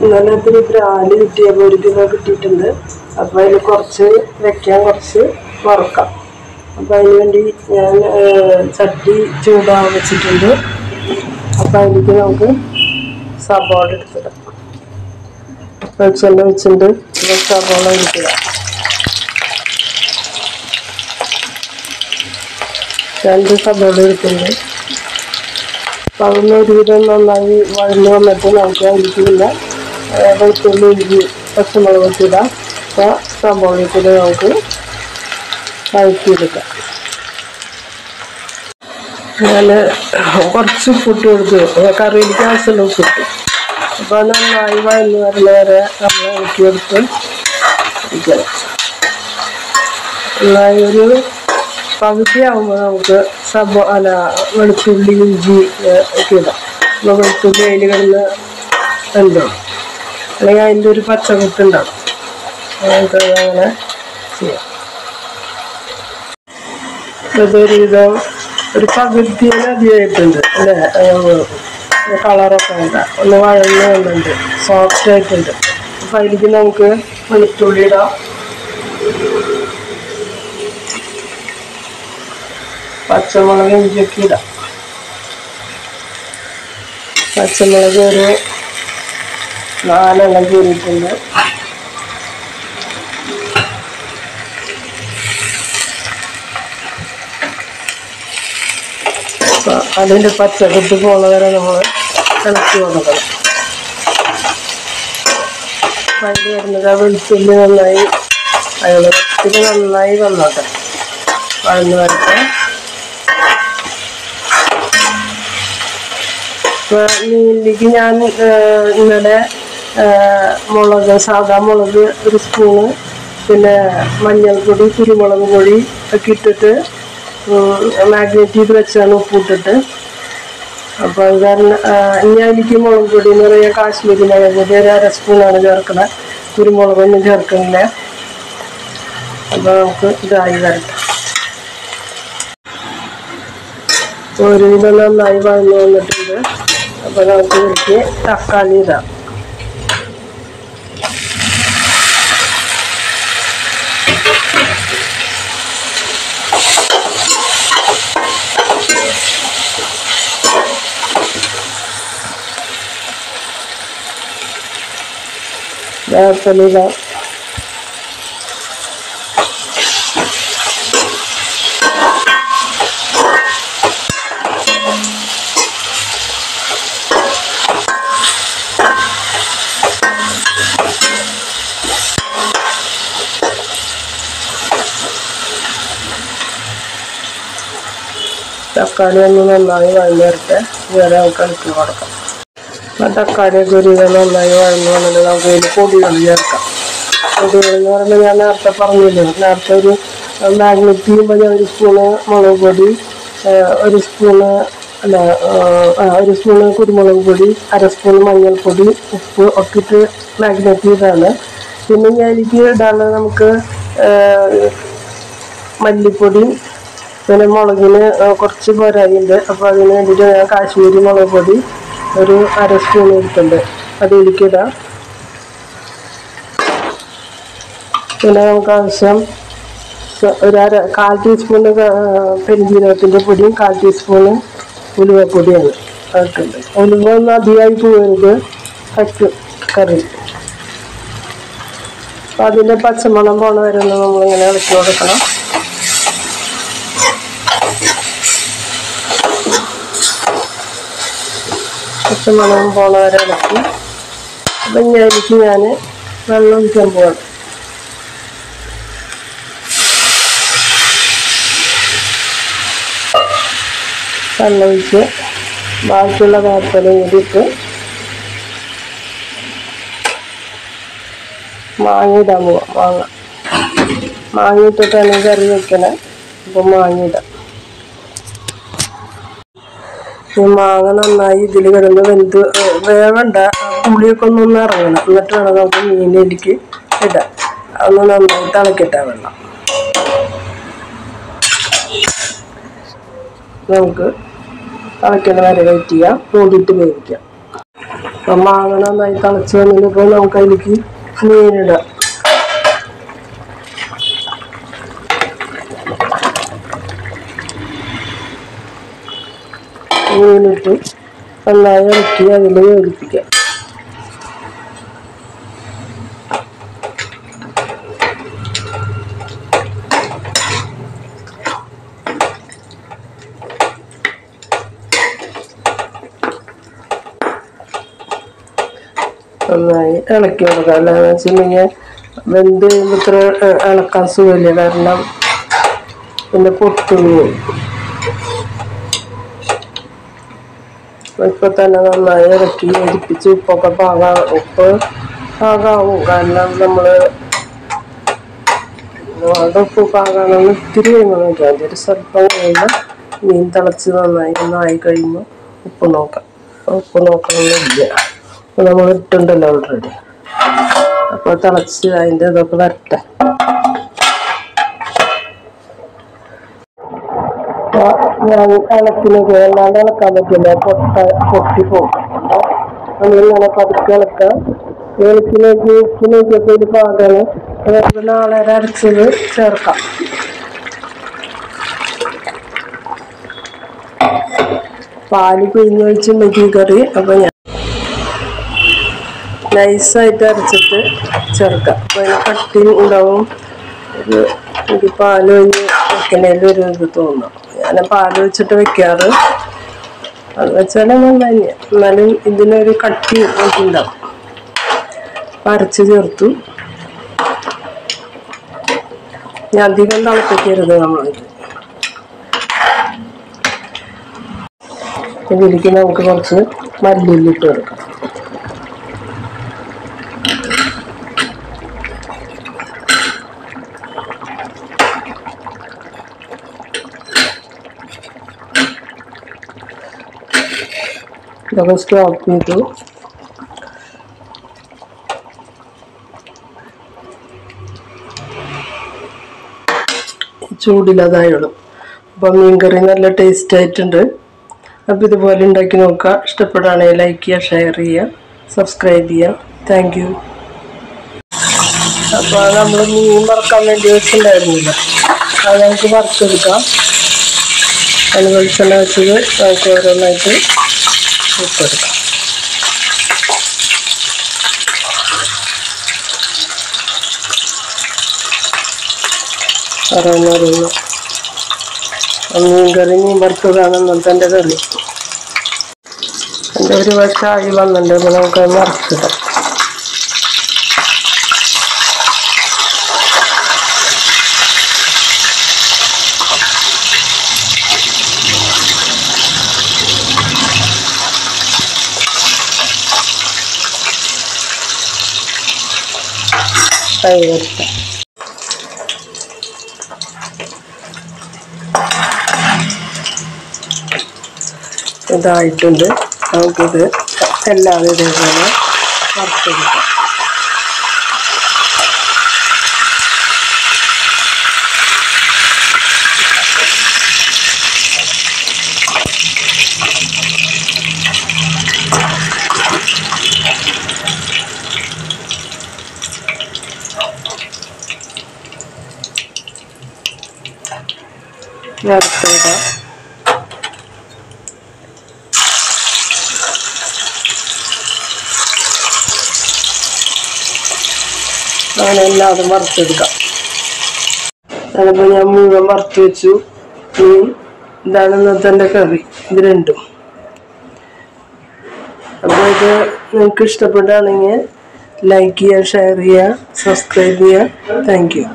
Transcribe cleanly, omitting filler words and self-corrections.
ഇന്നലെ ഇത്തിരി ബ്രാല് കിട്ടിയപ്പോൾ 1 കിലോ കിട്ടിയിട്ടുണ്ട്. അപ്പോൾ അതിൽ കുറച്ച് വെക്കാൻ, കുറച്ച് വറുക്കാം. അപ്പോൾ അതിന് വേണ്ടി ഞാൻ ചട്ടി ചൂടാൻ വെച്ചിട്ടുണ്ട്. അപ്പോൾ അതിലേക്ക് നമുക്ക് സവാള എടുത്തിടാം. വെളിച്ചെണ്ണ വെച്ചിട്ടുണ്ട്. സവാള എടുത്തിടാം. 2 സവാള എടുത്തിട്ടുണ്ട്. അപ്പോൾ അതൊന്ന് ഒരുവിധം നന്നായി വഴന്ന് വന്നിട്ട് നമുക്ക് അതിലേക്ക് പിന്നെ വെളുത്തുള്ളി, ഇഞ്ചി, പച്ചമുളക് ഇട്ടിടാം. അപ്പോൾ സവാള ഇട്ടിട്ട് നമുക്ക് വഴറ്റിയെടുക്കാം. ഞാൻ കുറച്ച് ഉപ്പിട്ട് കൊടുത്ത് കറിയിലേക്ക് ആവശ്യമുള്ള ഉപ്പിട്ട്. അപ്പോൾ നന്നായി വഴന്ന് വരുന്ന വരെ നമ്മൾ ഇളക്കിയെടുത്ത് ഇരിക്കണം. നന്നായി ഒരു പകുതിയാകുമ്പോൾ നമുക്ക് വെളുത്തുള്ളി, ഇഞ്ചി ഒക്കെ ഇടാം. അപ്പോൾ വെളുത്തുള്ളി അതിൽ കിടന്ന് ഉണ്ടോ, അല്ലെങ്കിൽ അതിൻ്റെ ഒരു പച്ചമുട്ടുണ്ടാവും. നമുക്ക് അങ്ങനെ ചെയ്യാം. ഇതൊരു വിധം ഒരു പകുതിയിൽ അധികമായിട്ടുണ്ട് അല്ലേ? കളറൊക്കെ ഉണ്ട്, ഒന്ന് വഴന്ന് വന്നിട്ടുണ്ട്, സോഫ്റ്റ് ആയിട്ടുണ്ട്. അപ്പം അതിലേക്ക് നമുക്ക് വെളുത്തുള്ളി ഇടാം. പച്ചമുളക്, ഇഞ്ചിയൊക്കെ ഇടാം. പച്ചമുളക് ഒരു 4 എണ്ണം കീറിയിട്ടുണ്ട്. അതിൻ്റെ പച്ചക്കുത്ത് പോണ വരെ നമ്മൾ ഇളക്കി കൊടുക്കണം. അതിൽ വരുന്നത് വെളുത്തുള്ളി നന്നായി ഒത്തിരി നന്നായി വന്നോട്ടെ, വഴന്ന് വരട്ടെ. മീനിലേക്ക് ഞാൻ ഇന്നലെ സാധാ മുളക് 1 സ്പൂണ്, പിന്നെ മഞ്ഞൾപ്പൊടി, കുരുമുളക് പൊടി ഒക്കെ ഇട്ടിട്ട് മാഗ്നേറ്റ് ചെയ്ത് വെച്ചാണ് ഉപ്പിട്ടിട്ട്. അപ്പോൾ അത് കാരണം ഇനി അതിലേക്ക് മുളക് പൊടി എന്ന് പറയുക കാശ്മീരി മുളക് പൊടി 1/2 സ്പൂണാണ് ചേർക്കുന്നത്. കുരുമുളകൊന്നും ചേർക്കുന്നില്ല. അപ്പോൾ നമുക്ക് ഇതായി വരട്ടെ. ഒരുവിധം നന്നായി വഴന്ന് വന്നിട്ടുണ്ട്. അപ്പോൾ നമുക്ക് ഇതിലേക്ക് തക്കാളി ഇടാം. വേപ്പില ഇടാം. തക്കാളി ഒന്ന് നന്നായി വഴന്ന് വരട്ടെ. ഇതുവരെ നമുക്ക് ഇളക്കി കൊടുക്കാം. അപ്പം തക്കാളിയൊക്കെ ഒരുവിധം നന്നായി വഴന്ന് വന്നിട്ട് നമുക്ക് അതിൽ പൊടികൾ ചേർക്കാം. പൊടികൾ എന്ന് പറയുമ്പോൾ ഞാൻ നേരത്തെ പറഞ്ഞില്ലേ, നേരത്തെ ഒരു മാഗ്നറ്റ് ചെയ്യുമ്പോൾ ഞാൻ 1 സ്പൂണ് മുളക് പൊടി, 1 സ്പൂണ് കുരുമുളക് പൊടി, 1/2 സ്പൂൺ മഞ്ഞൾപ്പൊടി, ഉപ്പ് ഒക്കെ ഇട്ട് മാഗ്നറ്റ് ചെയ്താണ്. പിന്നെ ഞാൻ എനിക്ക് ഇടാനുള്ളത് നമുക്ക് മല്ലിപ്പൊടി, പിന്നെ മുളകിന് കുറച്ച് പോരായുണ്ട്. അപ്പോൾ അതിന് വേണ്ടിയിട്ട് ഞാൻ കാശ്മീരി മുളക് പൊടി ഒരു 1/2 സ്പൂൺ എടുത്തിട്ടുണ്ട്. അത് ഇതിലേക്കിടാം. പിന്നെ നമുക്ക് ആവശ്യം ഒരു 1/4 ടീസ്പൂൺ പെരുംജീരകത്തിൻ്റെ പൊടിയും 1/4 ടീസ്പൂണ് ഉലുവപ്പൊടിയാണ് അതിട്ടുണ്ട്. ഉലുവ ഒന്നും അധികമായി പോകരുത് കറി. അപ്പോൾ അതിൻ്റെ പച്ചമണം പോണ വരെ നമ്മളിങ്ങനെ ഇളക്കി കൊടുക്കണം. പച്ചമണം പോണ വരെ ഇളക്കി. അപ്പം ഇതിലേക്ക് ഞാൻ വെള്ളം ഒഴിക്കാൻ പോവാണ്. വെള്ളം ഒഴിച്ച് ബാക്കിയുള്ള വേപ്പിലയും കൂടി ഇട്ട് മാങ്ങ ഇടാൻ പോവാം. മാങ്ങ ഇട്ടിട്ടാണ് കറി വെക്കണേ. അപ്പം മാങ്ങ ഇടാം. ഈ മാങ്ങ നന്നായി ഇതിൽ കിടന്ന് വേവണ്ട, പുളിയൊക്കെ ഒന്ന് ഇറങ്ങണം. എന്നിട്ട് വേണം നമുക്ക് മീനിലേക്ക് ഇടാം. അതൊന്ന് നന്നായി തിളക്കിട്ടാ വെള്ളം. നമുക്ക് തിളയ്ക്കുന്ന വരെ വെയിറ്റ് ചെയ്യാം. മൂടിയിട്ട് വേവിക്കാം. അപ്പം മാങ്ങ നന്നായി തിളച്ച് വന്നപ്പോൾ നമുക്ക് അതിലേക്ക് മീനിടാം. മീനിട്ട് നന്നായി ഇളക്കി അതിൽ വേവിപ്പിക്കാം. നന്നായി ഇളക്കി കൊടുക്കുക. അല്ലാന്ന് വെച്ചിട്ടുണ്ടെങ്കിൽ വെന്ത് കഴിയുമ്പോൾ ഇത്ര ഇളക്കാൻ സുഖമില്ല, കാരണം പിന്നെ പൊട്ടുപോകും. ഇപ്പം തന്നെ നന്നായി ഇളക്കി യോജിപ്പിച്ച് ഉപ്പൊക്കെ ഉപ്പ് പാകാവും. കാരണം നമ്മൾ ഉപ്പ് പാകാണെന്ന് ഇത്തിരി കഴിയുമ്പോൾ നോക്കാം. അതിൻ്റെ ഒരു സ്വല്പം കഴിയുമ്പോൾ മീൻ തിളച്ച് നന്നായി കഴിയുമ്പോൾ ഉപ്പ് നോക്കാം. ഉപ്പ് നോക്കണമെന്നില്ല, അപ്പോൾ നമ്മൾ ഇട്ടുണ്ടല്ലോ ഓൾറെഡി. അപ്പോൾ തിളച്ച് അതിൻ്റെ ഇതൊക്കെ വരട്ടെ. ഞാൻ ഇളക്കിനൊക്കെ അല്ലാണ്ട് ഇളക്കാൻ പറ്റില്ല, പൊട്ടിപ്പോകും. നമ്മളിങ്ങനെ പതുക്കെ ഇളക്കാം. ഉപ്പിനൊക്കെ ഒരു പാകാണ്. അതായത് നാളെ അരച്ചത് ചേർക്കാം. പാല് പിഴിഞ്ഞൊഴിച്ച് മെഴുകി കറി. അപ്പോൾ ഞാൻ നൈസായിട്ട് അരച്ചിട്ട് ചേർക്കാം. അപ്പോൾ അതിന് കട്ടി ഉണ്ടാവും. എനിക്ക് പാല് ഒഴിഞ്ഞ് വെക്കുന്നതിൽ ഒരു ഇത് തോന്നും. ഞാൻ പാല് വെച്ചിട്ട് വെക്കാറ്. അത് വെച്ചാൽ നന്നായി, എന്നാലും ഇതിനൊരു കട്ടി ഉണ്ടാവും. അരച്ച് ചേർത്തു. ഞാൻ അധികം തിളപ്പിക്കരുത്. നമ്മളിത് ഇതിലേക്ക് നമുക്ക് കുറച്ച് മല്ലിയിലിട്ട് കൊടുക്കാം. ഇതൊക്കെ സ്റ്റോപ്പ് ചെയ്തു. ചൂടില്ലാതായുള്ളൂ. അപ്പം മീൻകറി നല്ല ടേസ്റ്റ് ആയിട്ടുണ്ട്. അപ്പോൾ ഇതുപോലെ ഉണ്ടാക്കി നോക്കുക. ഇഷ്ടപ്പെടുകയാണെങ്കിൽ ലൈക്ക് ചെയ്യുക, ഷെയർ ചെയ്യുക, സബ്സ്ക്രൈബ് ചെയ്യുക. Thank you. അപ്പോൾ നമ്മൾ മീൻ വറുക്കാൻ വേണ്ടി വെച്ചിട്ടുണ്ടായിരുന്നില്ല, അത് നമുക്ക് വറുത്തെടുക്കാം. അതിന് വെളിച്ചെണ്ണ വെച്ചത് നമുക്ക് ഓരോന്നായിട്ട് ഇട്ടെടുക്കാം. ഓരോന്നോരോന്ന് മീൻ വറുത്തതാണ് ഇന്നത്തെ എൻ്റെ കറി. എൻ്റെ ഒരു വശമായി വന്നിട്ടുണ്ട്. അപ്പോൾ നമുക്കത് മറിച്ചിടാം. ഇതായിട്ടുണ്ട്. നമുക്കിത് എല്ലാവരും ഇതേപോലെ വറുത്തെടുക്കാം. വറുത്തിടാം. അങ്ങനെ എല്ലാതും വറുത്തെടുക്കാം. അതിപ്പോൾ ഞാൻ മുഴുവൻ വറുത്ത് വെച്ചു. ഇതാണ് ഇന്നത്തെ എൻ്റെ കറി. ഇത് രണ്ടും. അപ്പോൾ ഇത് നിങ്ങൾക്ക് ഇഷ്ടപ്പെടുകയാണെങ്കിൽ ലൈക്ക് ചെയ്യുക, ഷെയർ ചെയ്യുക, സബ്സ്ക്രൈബ് ചെയ്യുക. Thank you.